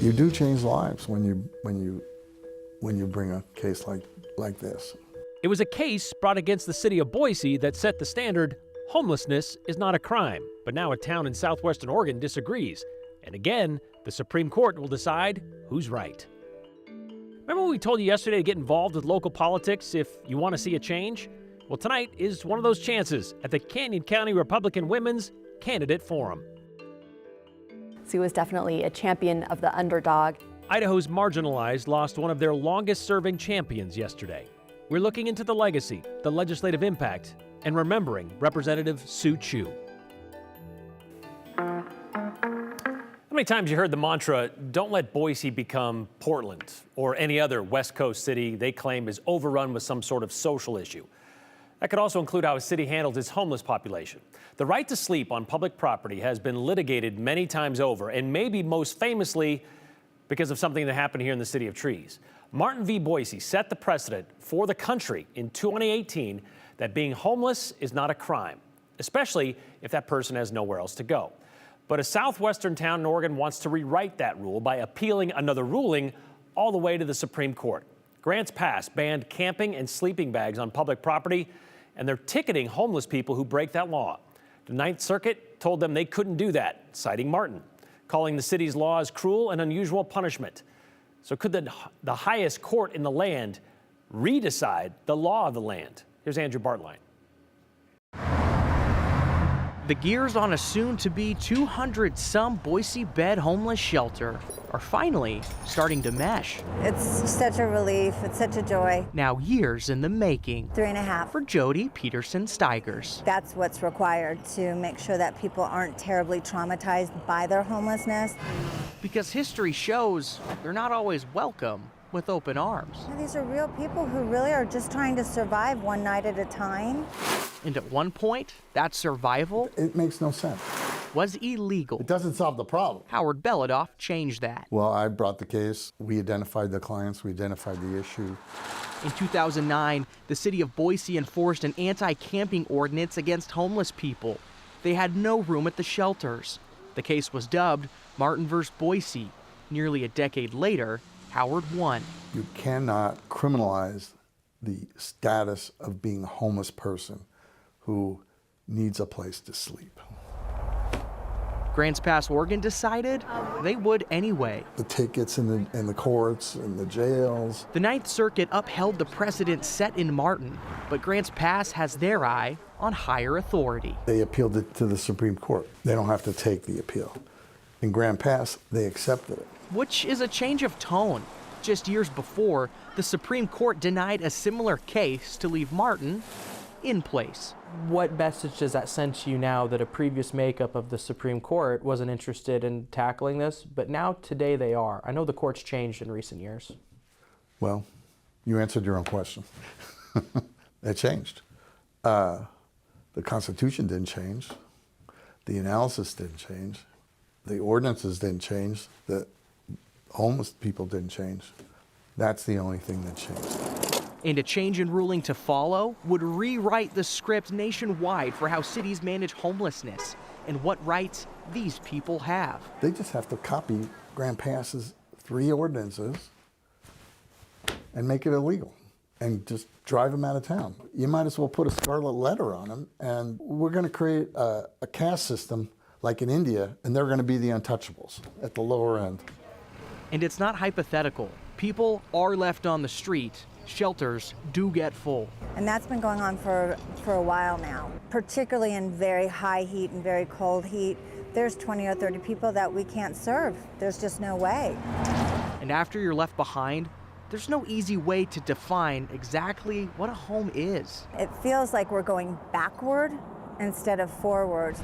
You do change lives when you bring a case like this. It was a case brought against the city of Boise that set the standard: homelessness is not a crime. But now a town in southwestern Oregon disagrees. And again, the Supreme Court will decide who's right. Remember when we told you yesterday to get involved with local politics if you want to see a change? Well, tonight is one of those chances at the Canyon County Republican Women's Candidate Forum. Sue was definitely a champion of the underdog. Idaho's marginalized lost one of their longest-serving champions yesterday. We're looking into the legacy, the legislative impact, and remembering Representative Sue Chu. How many times you heard the mantra, don't let Boise become Portland or any other West Coast city they claim is overrun with some sort of social issue? That could also include how a city handles its homeless population. The right to sleep on public property has been litigated many times over, and maybe most famously because of something that happened here in the City of Trees. Martin v. Boise set the precedent for the country in 2018 that being homeless is not a crime, especially if that person has nowhere else to go. But a southwestern town in Oregon wants to rewrite that rule by appealing another ruling all the way to the Supreme Court. Grants Pass banned camping and sleeping bags on public property, and they're ticketing homeless people who break that law. The Ninth Circuit told them they couldn't do that, citing Martin, calling the city's laws cruel and unusual punishment. So could the highest court in the land redecide the law of the land? Here's Andrew Bartline. The gears on a soon-to-be 200-some Boise bed homeless shelter are finally starting to mesh. It's such a relief. It's such a joy. Now years in the making. 3.5. For Jody Peterson-Steigers. That's what's required to make sure that people aren't terribly traumatized by their homelessness. Because history shows they're not always welcome with open arms. These are real people who really are just trying to survive one night at a time. And at one point, that survival It makes no sense. was illegal. It doesn't solve the problem. Howard Belodoff changed that. Well, I brought the case. We identified the clients. We identified the issue. In 2009, the city of Boise enforced an anti-camping ordinance against homeless people. They had no room at the shelters. The case was dubbed Martin vs. Boise. Nearly a decade later, Howard won. You cannot criminalize the status of being a homeless person who needs a place to sleep. Grants Pass, Oregon decided they would anyway. The tickets in the courts and the jails. The Ninth Circuit upheld the precedent set in Martin, but Grants Pass has their eye on higher authority. They appealed it to the Supreme Court. They don't have to take the appeal. In Grants Pass, they accepted it. Which is a change of tone. Just years before, the Supreme Court denied a similar case to leave Martin in place. What message does that send to you now that a previous makeup of the Supreme Court wasn't interested in tackling this, but now today they are? I know the court's changed in recent years. Well, you answered your own question. It changed. The Constitution didn't change. The analysis didn't change. The ordinances didn't change. The homeless people didn't change. That's the only thing that changed. And a change in ruling to follow would rewrite the script nationwide for how cities manage homelessness and what rights these people have. They just have to copy Grants Pass's 3 ordinances and make it illegal and just drive them out of town. You might as well put a scarlet letter on them, and we're going to create a caste system like in India, and they're going to be the untouchables at the lower end. And it's not hypothetical. People are left on the street. Shelters do get full. And that's been going on for a while now, particularly in very high heat and very cold heat. There's 20 or 30 people that we can't serve. There's just no way. And after you're left behind, there's no easy way to define exactly what a home is. It feels like we're going backward instead of forward.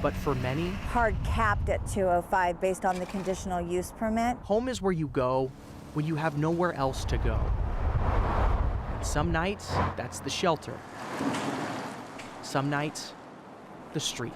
But for many, Hard capped at 205 based on the conditional use permit. home is where you go when you have nowhere else to go. Some nights, that's the shelter. Some nights, the street.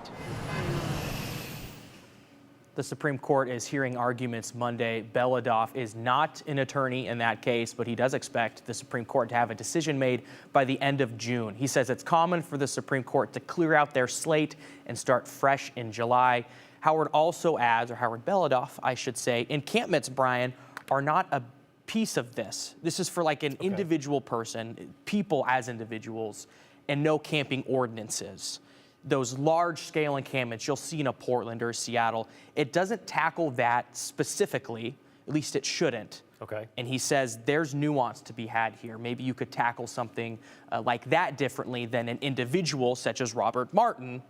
The Supreme Court is hearing arguments Monday. Belodoff is not an attorney in that case, but he does expect the Supreme Court to have a decision made by the end of June. He says it's common for the Supreme Court to clear out their slate and start fresh in July. Howard also adds, or Howard Beladoff, I should say, encampments, Brian, are not a piece of this. This is for like an individual person, people as individuals, and no camping ordinances. Those large-scale encampments you'll see in a Portland or Seattle, it doesn't tackle that specifically, at least it shouldn't. Okay. And he says there's nuance to be had here. Maybe you could tackle something like that differently than an individual such as Robert Martin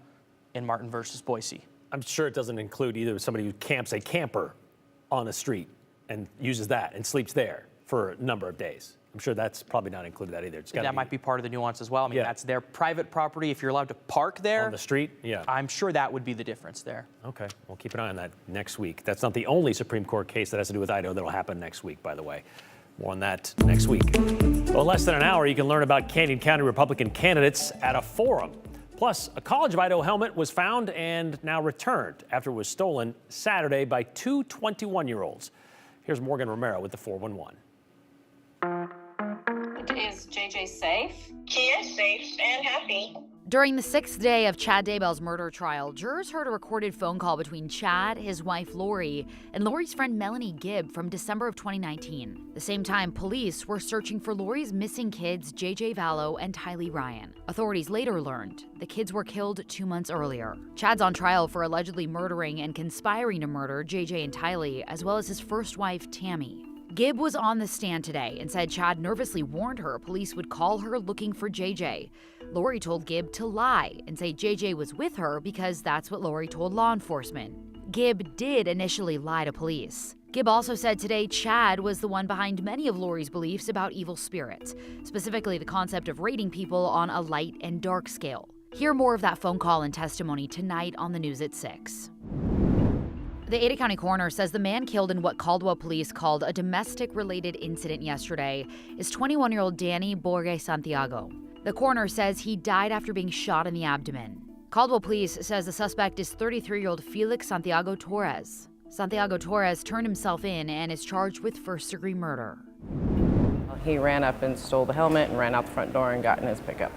in Martin versus Boise. I'm sure it doesn't include either somebody who camps a camper on the street and uses that and sleeps there for a number of days. I'm sure that's probably not included that either. That might be part of the nuance as well. I mean, Yeah. that's their private property. If you're allowed to park there on the street. Yeah. I'm sure that would be the difference there. Okay, we'll keep an eye on that next week. That's not the only Supreme Court case that has to do with Idaho that'll happen next week, by the way. More on that next week. Well, in less than an hour, you can learn about Canyon County Republican candidates at a forum. Plus, a College of Idaho helmet was found and now returned after it was stolen Saturday by two 21-year-olds. Here's Morgan Romero with the 411. Is JJ safe? He is safe and happy. During the 6th day of Chad Daybell's murder trial, jurors heard a recorded phone call between Chad, his wife Lori, and Lori's friend Melanie Gibb from December of 2019. The same time, police were searching for Lori's missing kids, JJ Vallow and Tylee Ryan. Authorities later learned the kids were killed 2 months earlier. Chad's on trial for allegedly murdering and conspiring to murder JJ and Tylee, as well as his first wife, Tammy. Gibb was on the stand today and said Chad nervously warned her police would call her looking for JJ. Lori told Gibb to lie and say JJ was with her because that's what Lori told law enforcement. Gibb did initially lie to police. Gibb also said today Chad was the one behind many of Lori's beliefs about evil spirits, specifically the concept of rating people on a light and dark scale. Hear more of that phone call and testimony tonight on the news at 6. The Ada County coroner says the man killed in what Caldwell police called a domestic-related incident yesterday is 21-year-old Danny Borges Santiago. The coroner says he died after being shot in the abdomen. Caldwell police says the suspect is 33-year-old Felix Santiago Torres. Santiago Torres turned himself in and is charged with first-degree murder. He ran up and stole the helmet and ran out the front door and got in his pickup.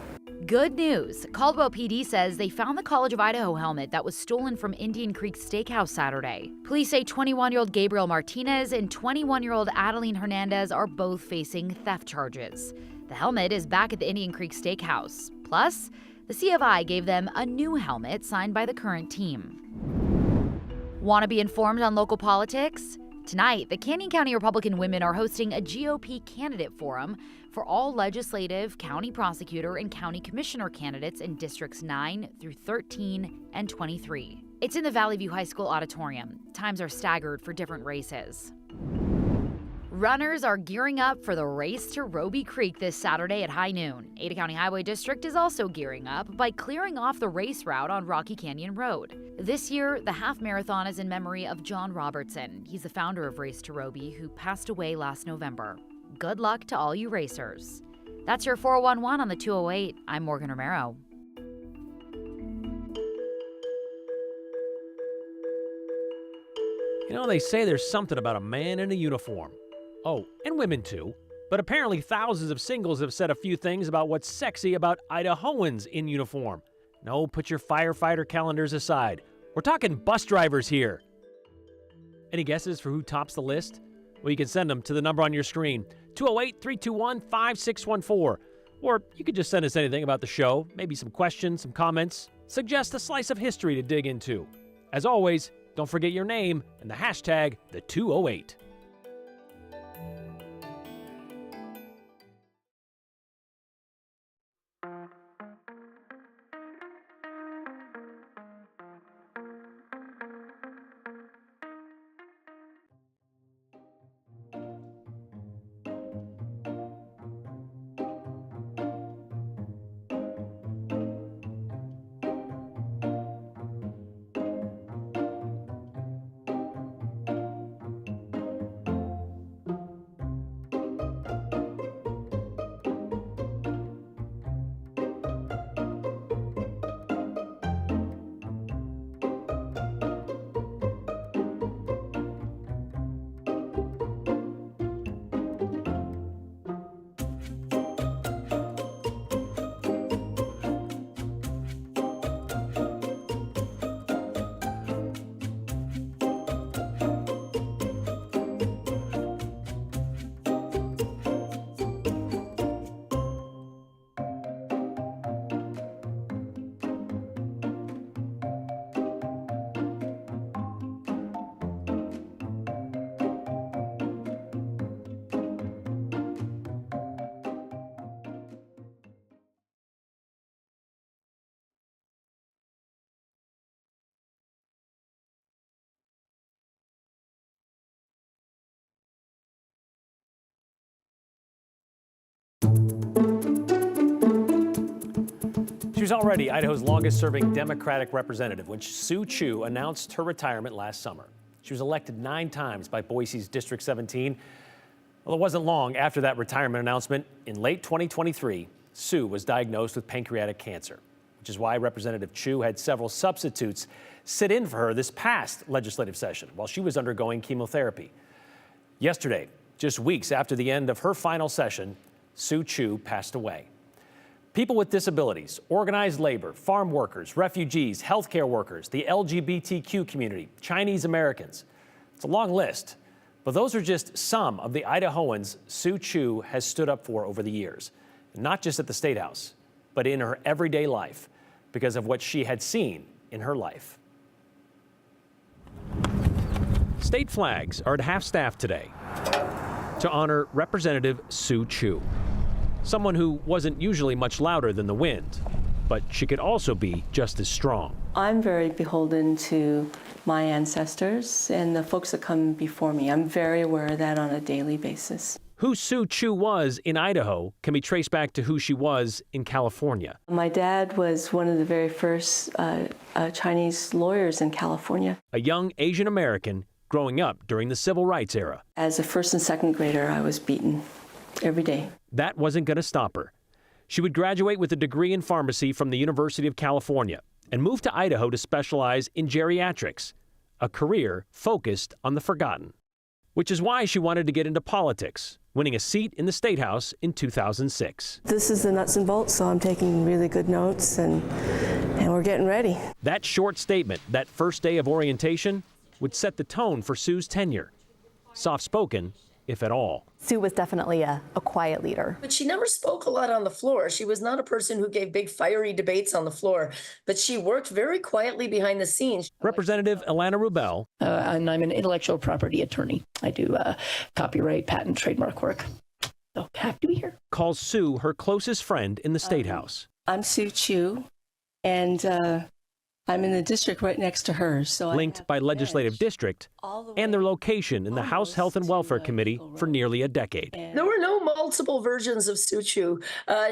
Good news. Caldwell PD says they found the College of Idaho helmet that was stolen from Indian Creek Steakhouse Saturday. Police say 21-year-old Gabriel Martinez and 21-year-old Adeline Hernandez are both facing theft charges. The helmet is back at the Indian Creek Steakhouse. Plus, the CFI gave them a new helmet signed by the current team. Want to be informed on local politics? Tonight, the Canyon County Republican women are hosting a GOP candidate forum for all legislative, county prosecutor, and county commissioner candidates in Districts 9 through 13 and 23. It's in the Valley View High School auditorium. Times are staggered for different races. Runners are gearing up for the race to Roby Creek this Saturday at high noon. Ada County Highway District is also gearing up by clearing off the race route on Rocky Canyon Road. This year, the half marathon is in memory of John Robertson. He's the founder of Race to Roby, who passed away last November. Good luck to all you racers. That's your 411 on the 208. I'm Morgan Romero. You know, they say there's something about a man in a uniform. Oh, and women too. But apparently thousands of singles have said a few things about what's sexy about Idahoans in uniform. No, put your firefighter calendars aside. We're talking bus drivers here. Any guesses for who tops the list? Well, you can send them to the number on your screen, 208-321-5614. Or you could just send us anything about the show, maybe some questions, some comments. Suggest a slice of history to dig into. As always, don't forget your name and the hashtag #the208. She's already Idaho's longest-serving Democratic representative when Sue Chu announced her retirement last summer. She was elected 9 times by Boise's District 17. Well, it wasn't long after that retirement announcement. In late 2023, Sue was diagnosed with pancreatic cancer, which is why Representative Chu had several substitutes sit in for her this past legislative session while she was undergoing chemotherapy. Yesterday, just weeks after the end of her final session, Sue Chu passed away. People with disabilities, organized labor, farm workers, refugees, healthcare workers, the LGBTQ community, Chinese Americans. It's a long list, but those are just some of the Idahoans Sue Chu has stood up for over the years, not just at the State House, but in her everyday life because of what she had seen in her life. State flags are at half-staff today to honor Representative Sue Chu. Someone who wasn't usually much louder than the wind, but she could also be just as strong. I'm very beholden to my ancestors and the folks that come before me. I'm very aware of that on a daily basis. Who Sue Chu was in Idaho can be traced back to who she was in California. My dad was one of the very first Chinese lawyers in California. A young Asian American growing up during the Civil Rights era. As a first and second grader, I was beaten every day. That wasn't going to stop her. She would graduate with a degree in pharmacy from the University of California and move to Idaho to specialize in geriatrics, a career focused on the forgotten. Which is why she wanted to get into politics, winning a seat in the State House in 2006. This is the nuts and bolts, so I'm taking really good notes and we're getting ready. That short statement, that first day of orientation, would set the tone for Sue's tenure. Soft-spoken, if at all. Sue was definitely a quiet leader. But she never spoke a lot on the floor. She was not a person who gave big fiery debates on the floor, but she worked very quietly behind the scenes. Representative Ilana Rubel. And I'm an intellectual property attorney. I do copyright, patent, trademark work. So happy to be here. Calls Sue her closest friend in the State House. I'm Sue Chu, and I'm in the district right next to hers. So linked by legislative district and their location in the House Health and Welfare Committee for nearly a decade. There were no multiple versions of Sue Chu.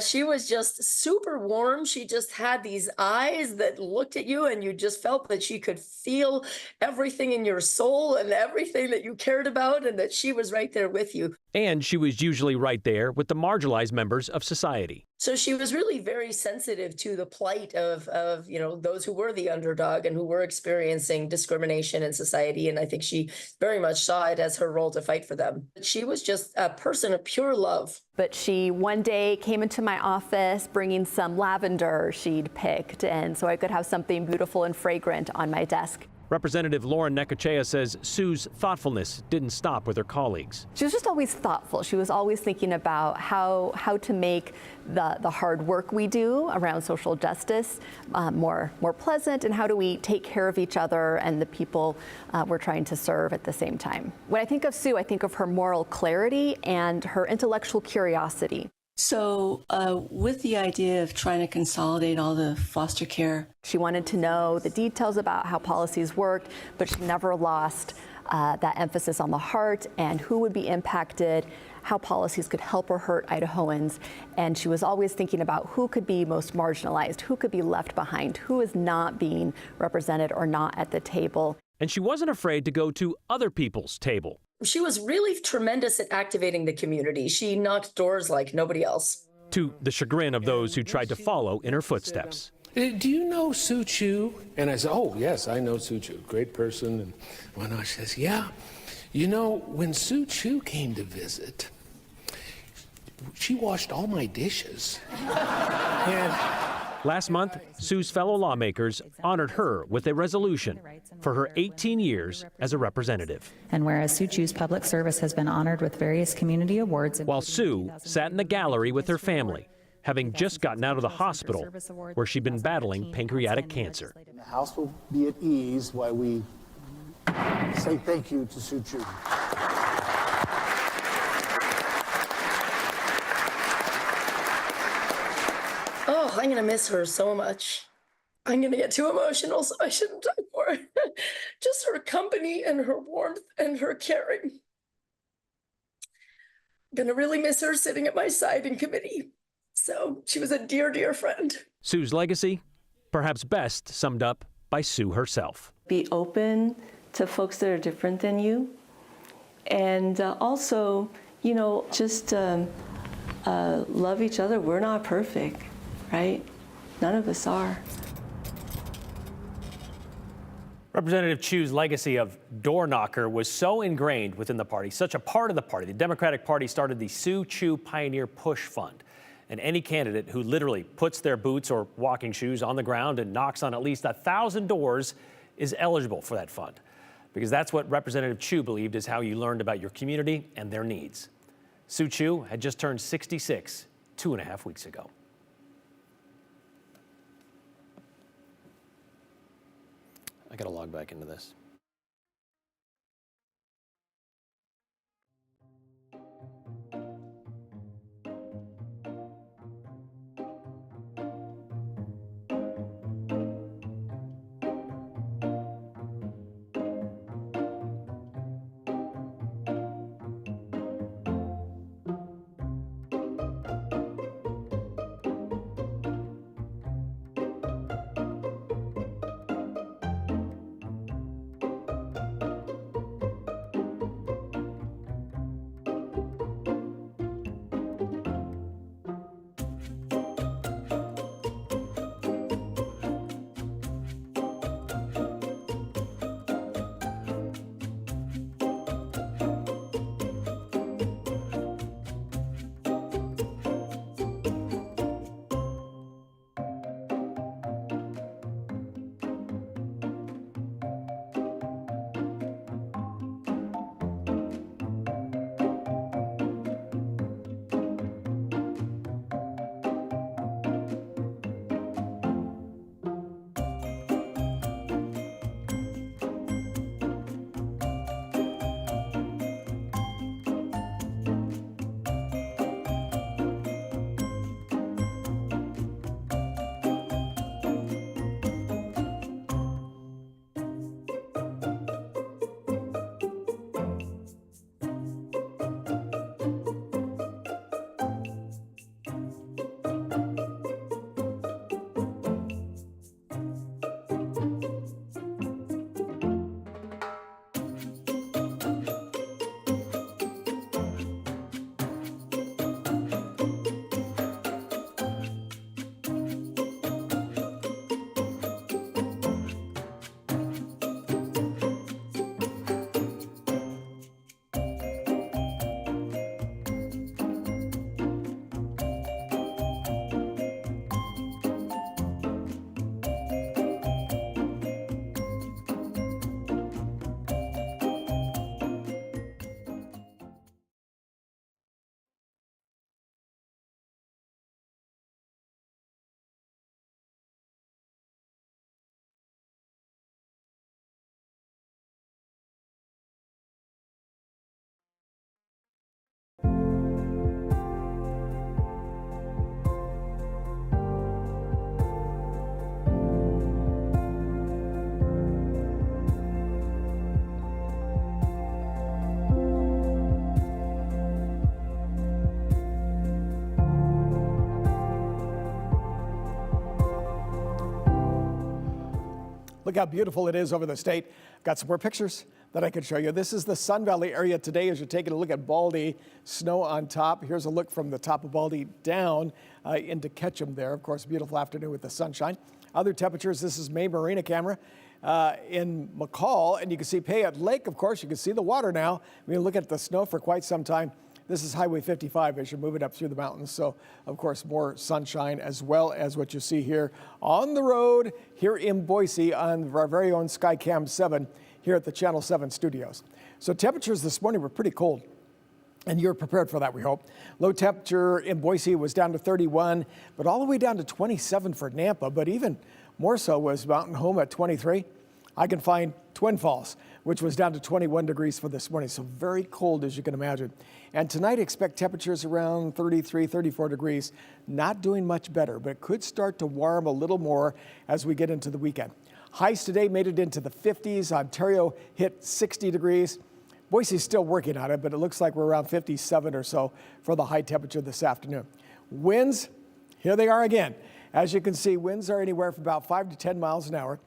She was just super warm. She just had these eyes that looked at you and you just felt that she could feel everything in your soul and everything that you cared about and that she was right there with you. And she was usually right there with the marginalized members of society. So she was really very sensitive to the plight of those who were the underdog and who were experiencing discrimination in society. And I think she very much saw it as her role to fight for them. She was just a person of pure love. But she one day came into my office bringing some lavender she'd picked, and so I could have something beautiful and fragrant on my desk. Representative Lauren Necochea says Sue's thoughtfulness didn't stop with her colleagues. She was just always thoughtful. She was always thinking about how to make the hard work we do around social justice more pleasant, and how do we take care of each other and the people we're trying to serve at the same time. When I think of Sue, I think of her moral clarity and her intellectual curiosity. So with the idea of trying to consolidate all the foster care. She wanted to know the details about how policies worked, but she never lost that emphasis on the heart and who would be impacted, how policies could help or hurt Idahoans. And she was always thinking about who could be most marginalized, who could be left behind, who is not being represented or not at the table. And she wasn't afraid to go to other people's table. She was really tremendous at activating the community. She knocked doors like nobody else. To the chagrin of those who tried to follow in her footsteps. Do you know Sue Chu? And I said, oh, yes, I know Sue Chu. Great person. And whatnot. She says, yeah. You know, when Sue Chu came to visit, she washed all my dishes. And last month, Sue's fellow lawmakers honored her with a resolution for her 18 years as a representative. And whereas Sue Chu's public service has been honored with various community awards. While Sue sat in the gallery with her family, having just gotten out of the hospital where she'd been battling pancreatic cancer. The House will be at ease while we say thank you to Sue Chu. Oh, I'm going to miss her so much. I'm going to get too emotional, so I shouldn't talk more. Just her company and her warmth and her caring. I'm going to really miss her sitting at my side in committee. So she was a dear, dear friend. Sue's legacy, perhaps best summed up by Sue herself. Be open to folks that are different than you. And also, you know, just love each other. We're not perfect, right? None of us are. Representative Chu's legacy of door knocker was so ingrained within the party, such a part of the party. The Democratic Party started the Sue Chu Pioneer Push Fund. And any candidate who literally puts their boots or walking shoes on the ground and knocks on at least 1,000 doors is eligible for that fund. Because that's what Representative Chu believed is how you learned about your community and their needs. Sue Chu had just turned 66 2.5 weeks ago. I gotta log back into this. Look how beautiful it is over the state. Got some more pictures that I could show you. This is the Sun Valley area today as you're taking a look at Baldy. Snow on top. Here's a look from the top of Baldy down into Ketchum there. Of course, beautiful afternoon with the sunshine. Other temperatures, this is May Marina camera in McCall, and you can see Payette Lake, of course. You can see the water now. We look at the snow for quite some time. This is Highway 55 as you're moving up through the mountains. So, of course, more sunshine as well as what you see here on the road here in Boise on our very own Skycam 7 here at the Channel 7 studios. So temperatures this morning were pretty cold, and you're prepared for that, we hope. Low temperature in Boise was down to 31, but all the way down to 27 for Nampa, but even more so was Mountain Home at 23. I can find Twin Falls, which was down to 21 degrees for this morning, so very cold as you can imagine. And tonight expect temperatures around 33, 34 degrees, not doing much better, but it could start to warm a little more as we get into the weekend. Highs today made it into the 50s. Ontario hit 60 degrees. Boise's still working on it, but it looks like we're around 57 or so for the high temperature this afternoon. Winds Here they are again. As you can see, winds are anywhere from about 5 to 10 miles an hour.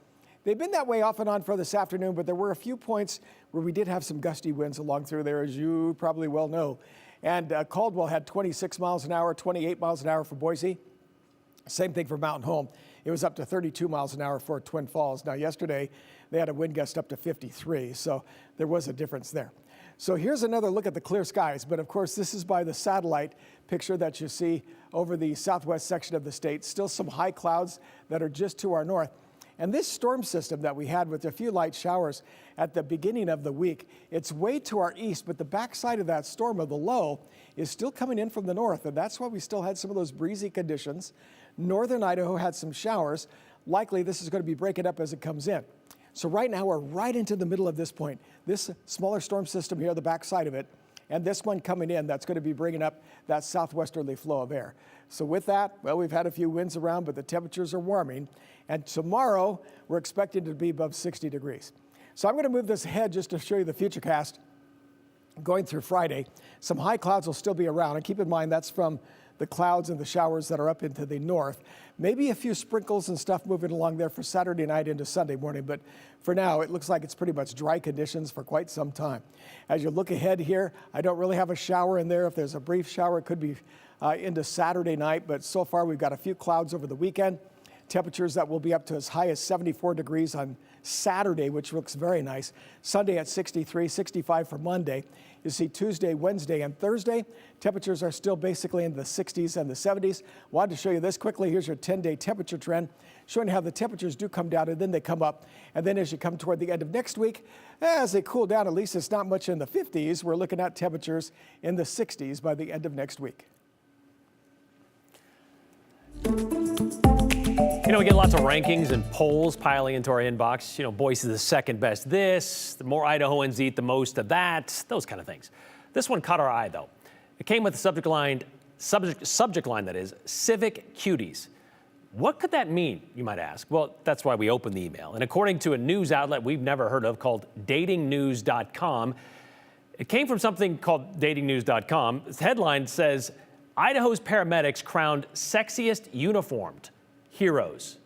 They've been that way off and on for this afternoon, but there were a few points where we did have some gusty winds along through there, as you probably well know. And Caldwell had 26 miles an hour, 28 miles an hour for Boise. Same thing for Mountain Home. It was up to 32 miles an hour for Twin Falls. Now, yesterday, they had a wind gust up to 53, so there was a difference there. So here's another look at the clear skies, but of course, this is by the satellite picture that you see over the southwest section of the state. Still some high clouds that are just to our north. And this storm system that we had with a few light showers at the beginning of the week, it's way to our east, but the backside of that storm, of the low, is still coming in from the north, and that's why we still had some of those breezy conditions. Northern Idaho had some showers. Likely this is going to be breaking up as it comes in. So right now we're right into the middle of this point. This smaller storm system here, the backside of it, and this one coming in, that's going to be bringing up that southwesterly flow of air. So with that, well, we've had a few winds around, but the temperatures are warming. And tomorrow, we're expected to be above 60 degrees. So I'm going to move this ahead just to show you the futurecast going through Friday. Some high clouds will still be around. And keep in mind, that's from the clouds and the showers that are up into the north. Maybe a few sprinkles and stuff moving along there for Saturday night into Sunday morning. But for now, it looks like it's pretty much dry conditions for quite some time. As you look ahead here, I don't really have a shower in there. If there's a brief shower, it could be into Saturday night. But so far, we've got a few clouds over the weekend. Temperatures that will be up to as high as 74 degrees on Saturday, which looks very nice. Sunday at 63, 65 for Monday. You see Tuesday, Wednesday, and Thursday, temperatures are still basically in the 60s and the 70s. Wanted to show you this quickly. Here's your 10-day temperature trend, showing how the temperatures do come down and then they come up. And then as you come toward the end of next week, as they cool down, at least it's not much in the 50s. We're looking at temperatures in the 60s by the end of next week. You know, we get lots of rankings and polls piling into our inbox. You know, Boise is the second best this, the more Idahoans eat the most of that, those kind of things. This one caught our eye, though. It came with the subject line that is, civic cuties. What could that mean, you might ask? Well, that's why we opened the email. And according to a news outlet we've never heard of called datingnews.com, it came from something called datingnews.com. Its headline says, Idaho's paramedics crowned sexiest uniformed heroes.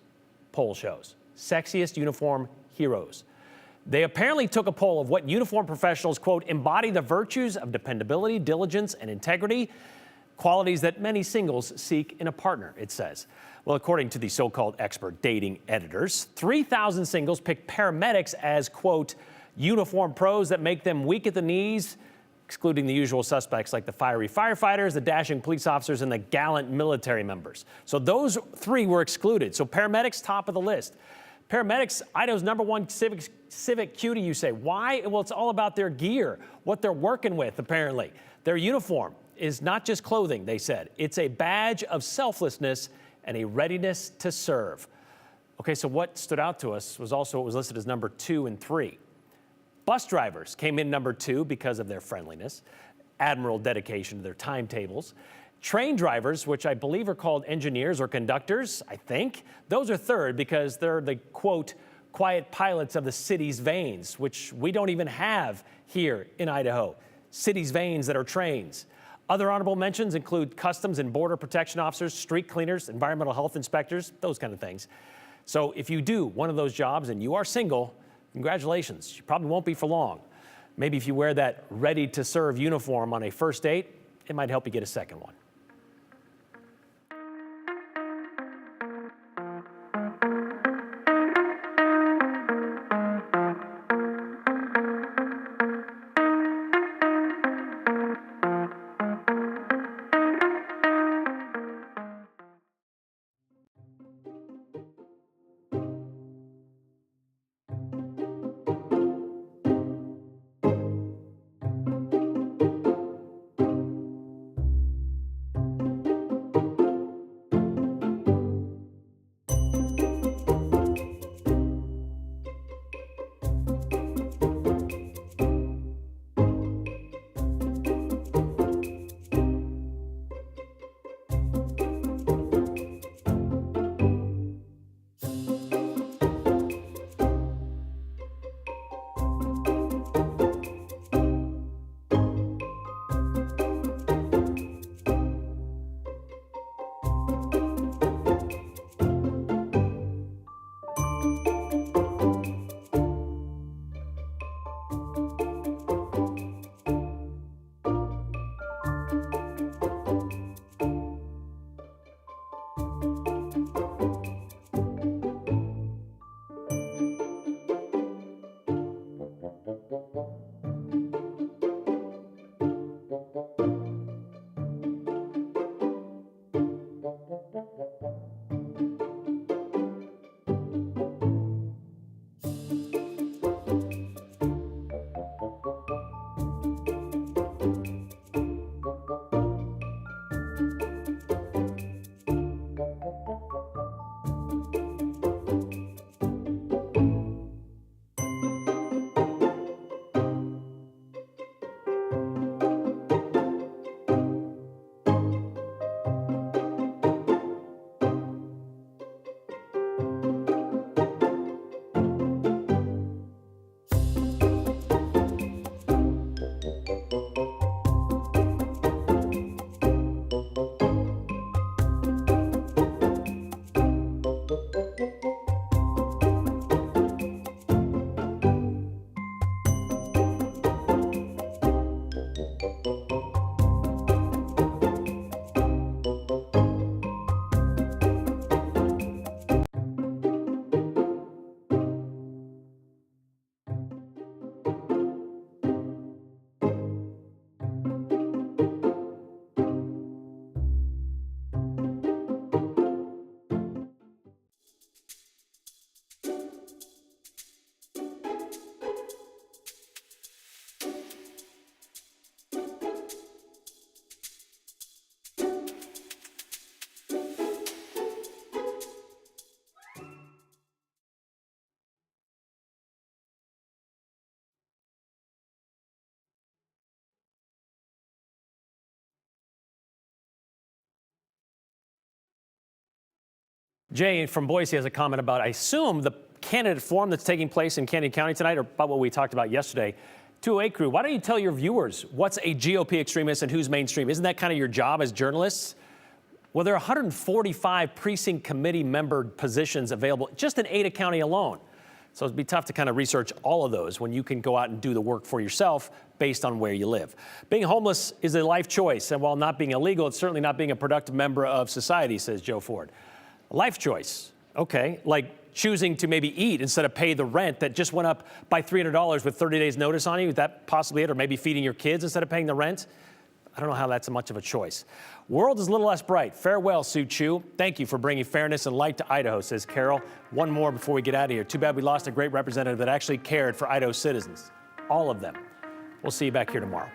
Poll shows. Sexiest uniform heroes. They apparently took a poll of what uniformed professionals, quote, embody the virtues of dependability, diligence, and integrity, qualities that many singles seek in a partner, it says. Well, according to the so-called expert dating editors, 3,000 singles picked paramedics as, quote, uniform pros that make them weak at the knees, excluding the usual suspects like the fiery firefighters, the dashing police officers, and the gallant military members. So those three were excluded. So paramedics, top of the list. Paramedics, Idaho's #1 civic cutie, you say. Why? Well, it's all about their gear, what they're working with, apparently. Their uniform is not just clothing, they said. It's a badge of selflessness and a readiness to serve. Okay, so what stood out to us was also what was listed as number 2 and 3. Bus drivers came in number 2 because of their friendliness, admirable dedication to their timetables. Train drivers, which I believe are called engineers or conductors, I think, those are 3rd because they're the, quote, quiet pilots of the city's veins, which we don't even have here in Idaho. City's veins that are trains. Other honorable mentions include customs and border protection officers, street cleaners, environmental health inspectors, those kind of things. So if you do one of those jobs and you are single, congratulations, you probably won't be for long. Maybe if you wear that ready-to-serve uniform on a first date, it might help you get a second one. Jay from Boise has a comment about, I assume, the candidate forum that's taking place in Canyon County tonight, or about what we talked about yesterday. 208 crew, why don't you tell your viewers what's a GOP extremist and who's mainstream? Isn't that kind of your job as journalists? Well, there are 145 precinct committee member positions available just in Ada County alone. So it'd be tough to kind of research all of those when you can go out and do the work for yourself based on where you live. Being homeless is a life choice, and while not being illegal, it's certainly not being a productive member of society, says Joe Ford. Life choice, okay, like choosing to maybe eat instead of pay the rent that just went up by $300 with 30 days notice on you. Is that possibly it? Or maybe feeding your kids instead of paying the rent? I don't know how that's much of a choice. World is a little less bright. Farewell, Sue Chu. Thank you for bringing fairness and light to Idaho, says Carol. One more before we get out of here. Too bad we lost a great representative that actually cared for Idaho citizens. All of them. We'll see you back here tomorrow.